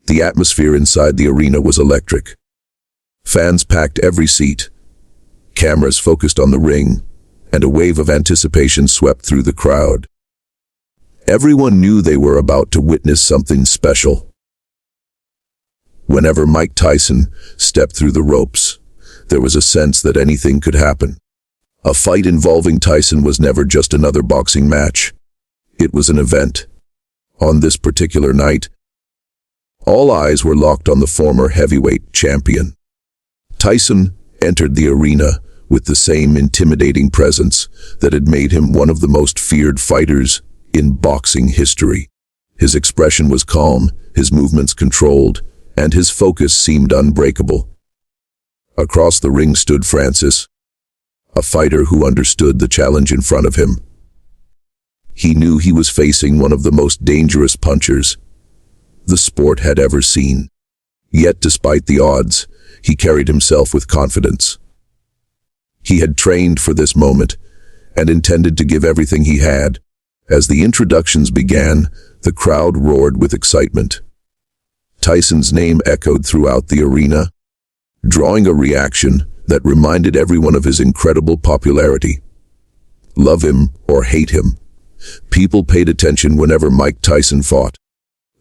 The atmosphere inside the arena was electric. Fans packed every seat. Cameras focused on the ring, and a wave of anticipation swept through the crowd. Everyone knew they were about to witness something special. Whenever Mike Tyson stepped through the ropes, there was a sense that anything could happen. A fight involving Tyson was never just another boxing match. It was an event. On this particular night, all eyes were locked on the former heavyweight champion. Tyson entered the arena with the same intimidating presence that had made him one of the most feared fighters in boxing history. His expression was calm, his movements controlled, and his focus seemed unbreakable. Across the ring stood Francis, a fighter who understood the challenge in front of him. He knew he was facing one of the most dangerous punchers the sport had ever seen. Yet despite the odds, he carried himself with confidence. He had trained for this moment and intended to give everything he had. As the introductions began, the crowd roared with excitement. Tyson's name echoed throughout the arena, drawing a reaction that reminded everyone of his incredible popularity. Love him or hate him, people paid attention whenever Mike Tyson fought.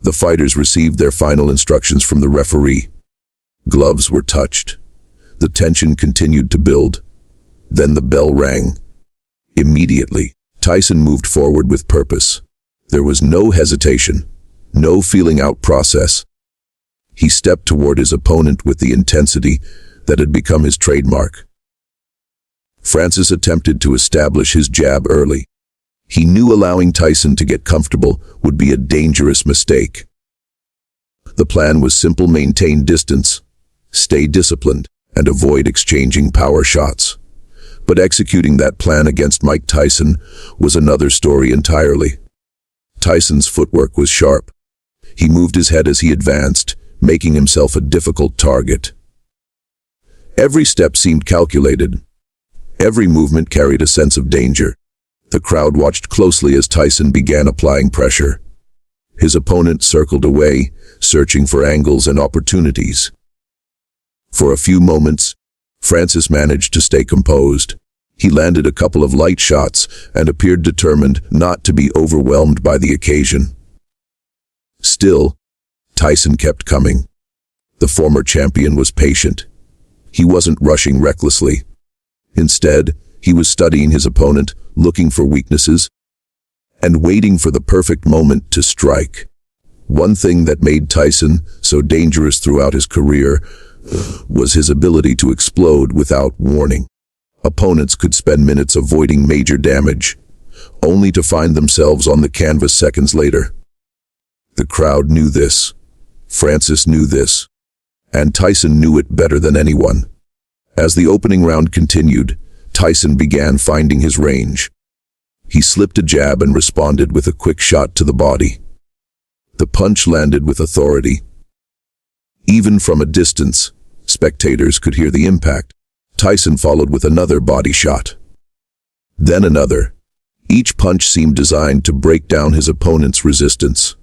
The fighters received their final instructions from the referee. Gloves were touched. The tension continued to build. Then the bell rang. Immediately, Tyson moved forward with purpose. There was no hesitation, no feeling out process. He stepped toward his opponent with the intensity that had become his trademark. Francis attempted to establish his jab early. He knew allowing Tyson to get comfortable would be a dangerous mistake. The plan was simple: maintain distance, stay disciplined, and avoid exchanging power shots. But executing that plan against Mike Tyson was another story entirely. Tyson's footwork was sharp. He moved his head as he advanced, making himself a difficult target. Every step seemed calculated. Every movement carried a sense of danger. The crowd watched closely as Tyson began applying pressure. His opponent circled away, searching for angles and opportunities. For a few moments, Francis managed to stay composed. He landed a couple of light shots and appeared determined not to be overwhelmed by the occasion. Still, Tyson kept coming. The former champion was patient. He wasn't rushing recklessly. Instead, he was studying his opponent, looking for weaknesses, and waiting for the perfect moment to strike. One thing that made Tyson so dangerous throughout his career was his ability to explode without warning. Opponents could spend minutes avoiding major damage, only to find themselves on the canvas seconds later. The crowd knew this. Francis knew this. And Tyson knew it better than anyone. As the opening round continued, Tyson began finding his range. He slipped a jab and responded with a quick shot to the body. The punch landed with authority. Even from a distance, spectators could hear the impact. Tyson followed with another body shot. Then another. Each punch seemed designed to break down his opponent's resistance.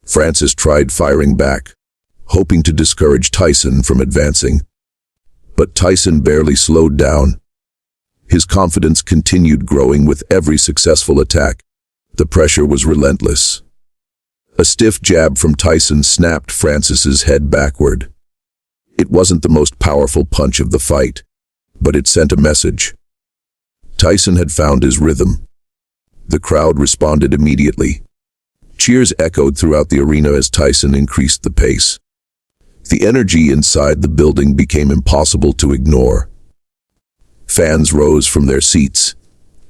Francis tried firing back, hoping to discourage Tyson from advancing. But Tyson barely slowed down. His confidence continued growing with every successful attack. The pressure was relentless. A stiff jab from Tyson snapped Francis's head backward. It wasn't the most powerful punch of the fight, but it sent a message. Tyson had found his rhythm. The crowd responded immediately. Cheers echoed throughout the arena as Tyson increased the pace. The energy inside the building became impossible to ignore. Fans rose from their seats,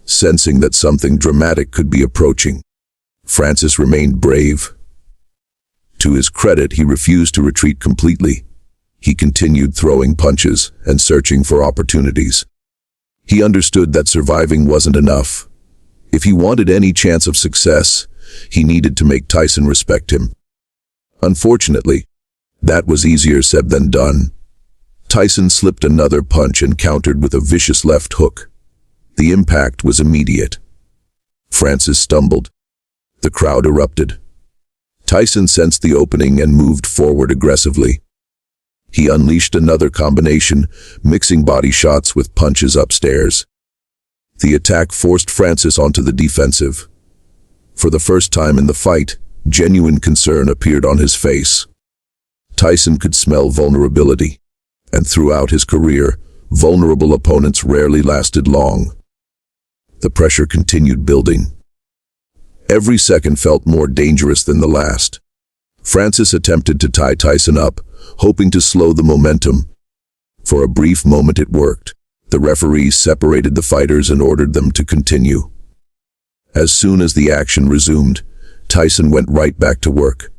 sensing that something dramatic could be approaching. Francis remained brave. To his credit, he refused to retreat completely. He continued throwing punches and searching for opportunities. He understood that surviving wasn't enough. If he wanted any chance of success, he needed to make Tyson respect him. Unfortunately, that was easier said than done. Tyson slipped another punch and countered with a vicious left hook. The impact was immediate. Francis stumbled. The crowd erupted. Tyson sensed the opening and moved forward aggressively. He unleashed another combination, mixing body shots with punches upstairs. The attack forced Francis onto the defensive. For the first time in the fight, genuine concern appeared on his face. Tyson could smell vulnerability, and throughout his career, vulnerable opponents rarely lasted long. The pressure continued building. Every second felt more dangerous than the last. Francis attempted to tie Tyson up, hoping to slow the momentum. For a brief moment it worked. The referees separated the fighters and ordered them to continue. As soon as the action resumed, Tyson went right back to work.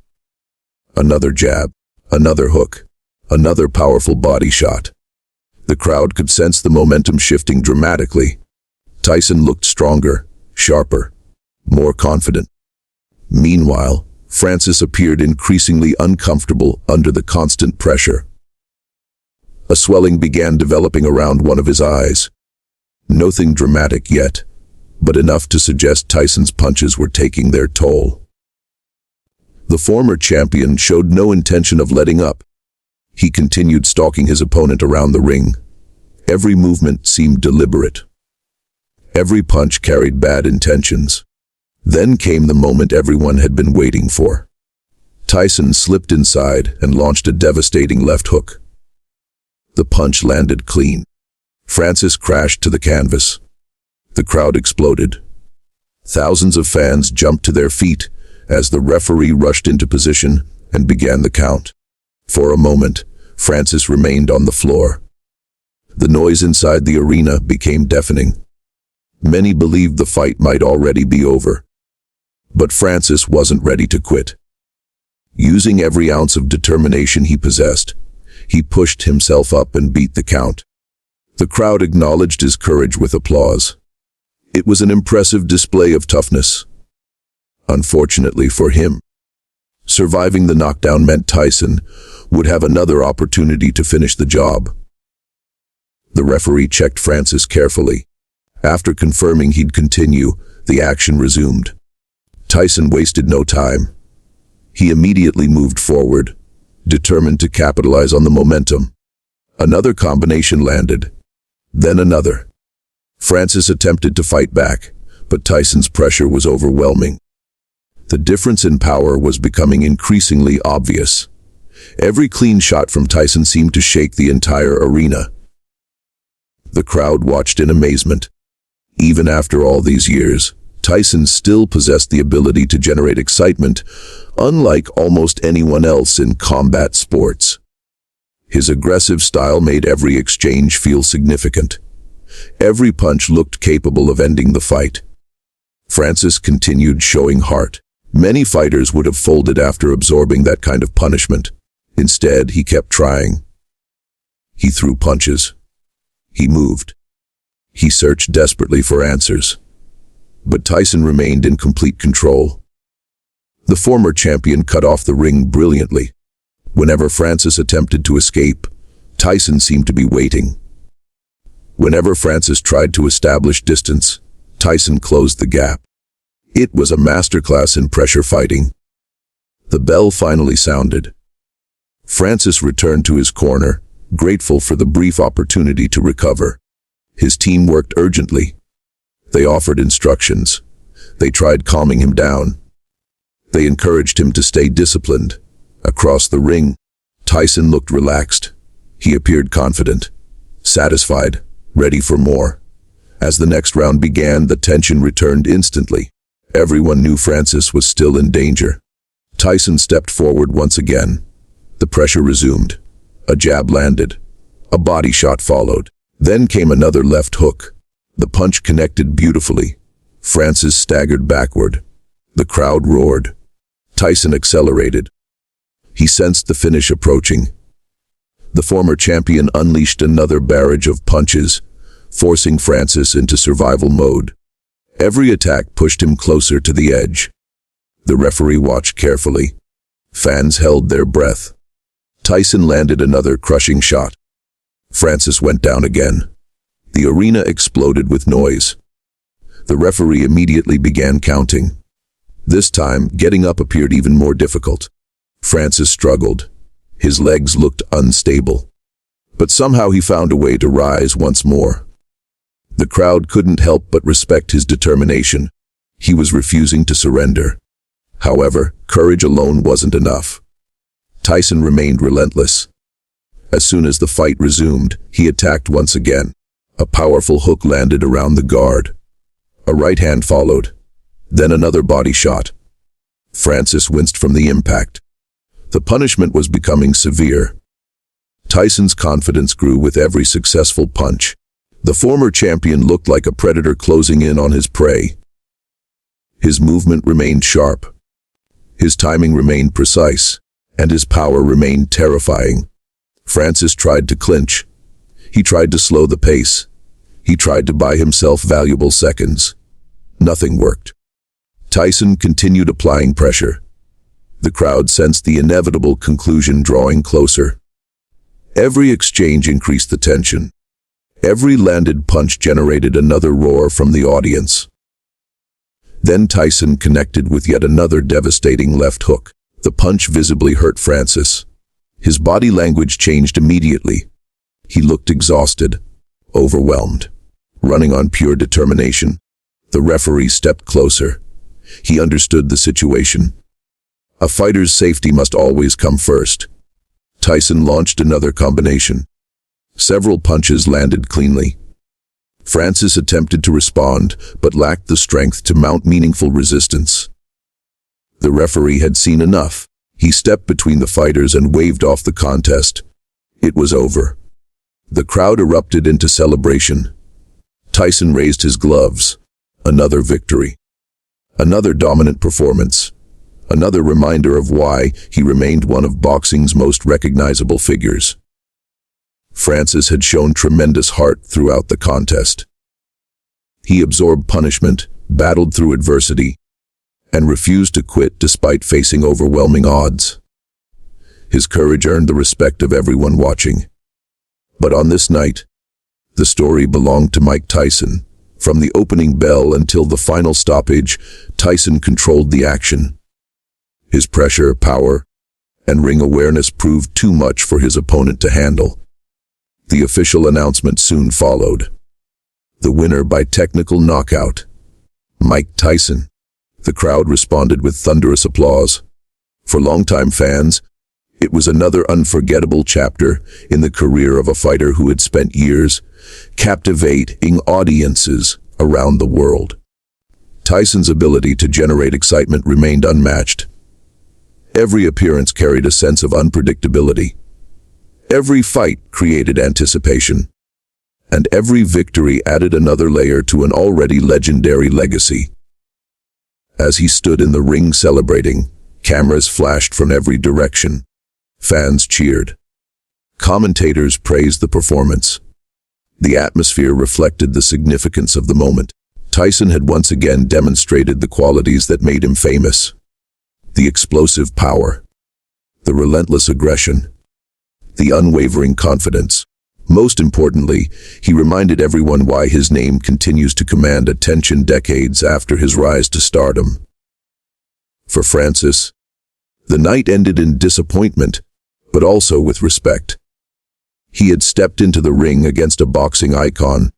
Another jab, another hook, another powerful body shot. The crowd could sense the momentum shifting dramatically. Tyson looked stronger, sharper, more confident. Meanwhile, Francis appeared increasingly uncomfortable under the constant pressure. A swelling began developing around one of his eyes. Nothing dramatic yet, but enough to suggest Tyson's punches were taking their toll. The former champion showed no intention of letting up. He continued stalking his opponent around the ring. Every movement seemed deliberate. Every punch carried bad intentions. Then came the moment everyone had been waiting for. Tyson slipped inside and launched a devastating left hook. The punch landed clean. Francis crashed to the canvas. The crowd exploded. Thousands of fans jumped to their feet as the referee rushed into position and began the count. For a moment, Francis remained on the floor. The noise inside the arena became deafening. Many believed the fight might already be over. But Francis wasn't ready to quit. Using every ounce of determination he possessed, he pushed himself up and beat the count. The crowd acknowledged his courage with applause. It was an impressive display of toughness. Unfortunately for him, surviving the knockdown meant Tyson would have another opportunity to finish the job. The referee checked Francis carefully. After confirming he'd continue, the action resumed. Tyson wasted no time. He immediately moved forward, determined to capitalize on the momentum. Another combination landed, then another. Francis attempted to fight back, but Tyson's pressure was overwhelming. The difference in power was becoming increasingly obvious. Every clean shot from Tyson seemed to shake the entire arena. The crowd watched in amazement. Even after all these years, Tyson still possessed the ability to generate excitement, unlike almost anyone else in combat sports. His aggressive style made every exchange feel significant. Every punch looked capable of ending the fight. Francis continued showing heart. Many fighters would have folded after absorbing that kind of punishment. Instead, he kept trying. He threw punches. He moved. He searched desperately for answers. But Tyson remained in complete control. The former champion cut off the ring brilliantly. Whenever Francis attempted to escape, Tyson seemed to be waiting. Whenever Francis tried to establish distance, Tyson closed the gap. It was a masterclass in pressure fighting. The bell finally sounded. Francis returned to his corner, grateful for the brief opportunity to recover. His team worked urgently. They offered instructions. They tried calming him down. They encouraged him to stay disciplined. Across the ring, Tyson looked relaxed. He appeared confident, satisfied, ready for more. As the next round began, the tension returned instantly. Everyone knew Francis was still in danger. Tyson stepped forward once again. The pressure resumed. A jab landed. A body shot followed. Then came another left hook. The punch connected beautifully. Francis staggered backward. The crowd roared. Tyson accelerated. He sensed the finish approaching. The former champion unleashed another barrage of punches, forcing Francis into survival mode. Every attack pushed him closer to the edge. The referee watched carefully. Fans held their breath. Tyson landed another crushing shot. Francis went down again. The arena exploded with noise. The referee immediately began counting. This time, getting up appeared even more difficult. Francis struggled. His legs looked unstable. But somehow he found a way to rise once more. The crowd couldn't help but respect his determination. He was refusing to surrender. However, courage alone wasn't enough. Tyson remained relentless. As soon as the fight resumed, he attacked once again. A powerful hook landed around the guard. A right hand followed. Then another body shot. Francis winced from the impact. The punishment was becoming severe. Tyson's confidence grew with every successful punch. The former champion looked like a predator closing in on his prey. His movement remained sharp. His timing remained precise, and his power remained terrifying. Francis tried to clinch. He tried to slow the pace. He tried to buy himself valuable seconds. Nothing worked. Tyson continued applying pressure. The crowd sensed the inevitable conclusion drawing closer. Every exchange increased the tension. Every landed punch generated another roar from the audience. Then Tyson connected with yet another devastating left hook. The punch visibly hurt Francis. His body language changed immediately. He looked exhausted, overwhelmed, running on pure determination. The referee stepped closer. He understood the situation. A fighter's safety must always come first. Tyson launched another combination. Several punches landed cleanly. Francis attempted to respond, but lacked the strength to mount meaningful resistance. The referee had seen enough. He stepped between the fighters and waved off the contest. It was over. The crowd erupted into celebration. Tyson raised his gloves. Another victory. Another dominant performance. Another reminder of why he remained one of boxing's most recognizable figures. Francis had shown tremendous heart throughout the contest. He absorbed punishment, battled through adversity, and refused to quit despite facing overwhelming odds. His courage earned the respect of everyone watching. But on this night, the story belonged to Mike Tyson. From the opening bell until the final stoppage, Tyson controlled the action. His pressure, power, and ring awareness proved too much for his opponent to handle. The official announcement soon followed. The winner by technical knockout, Mike Tyson. The crowd responded with thunderous applause. For longtime fans, it was another unforgettable chapter in the career of a fighter who had spent years captivating audiences around the world. Tyson's ability to generate excitement remained unmatched. Every appearance carried a sense of unpredictability. Every fight created anticipation. And every victory added another layer to an already legendary legacy. As he stood in the ring celebrating, cameras flashed from every direction. Fans cheered. Commentators praised the performance. The atmosphere reflected the significance of the moment. Tyson had once again demonstrated the qualities that made him famous. The explosive power, the relentless aggression, the unwavering confidence. Most importantly, he reminded everyone why his name continues to command attention decades after his rise to stardom. For Francis, the night ended in disappointment, but also with respect. He had stepped into the ring against a boxing icon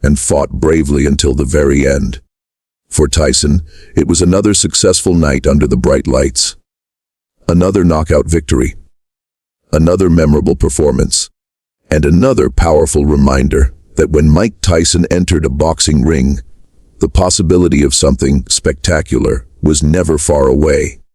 and fought bravely until the very end. For Tyson, it was another successful night under the bright lights. Another knockout victory. Another memorable performance. And another powerful reminder that when Mike Tyson entered a boxing ring, the possibility of something spectacular was never far away.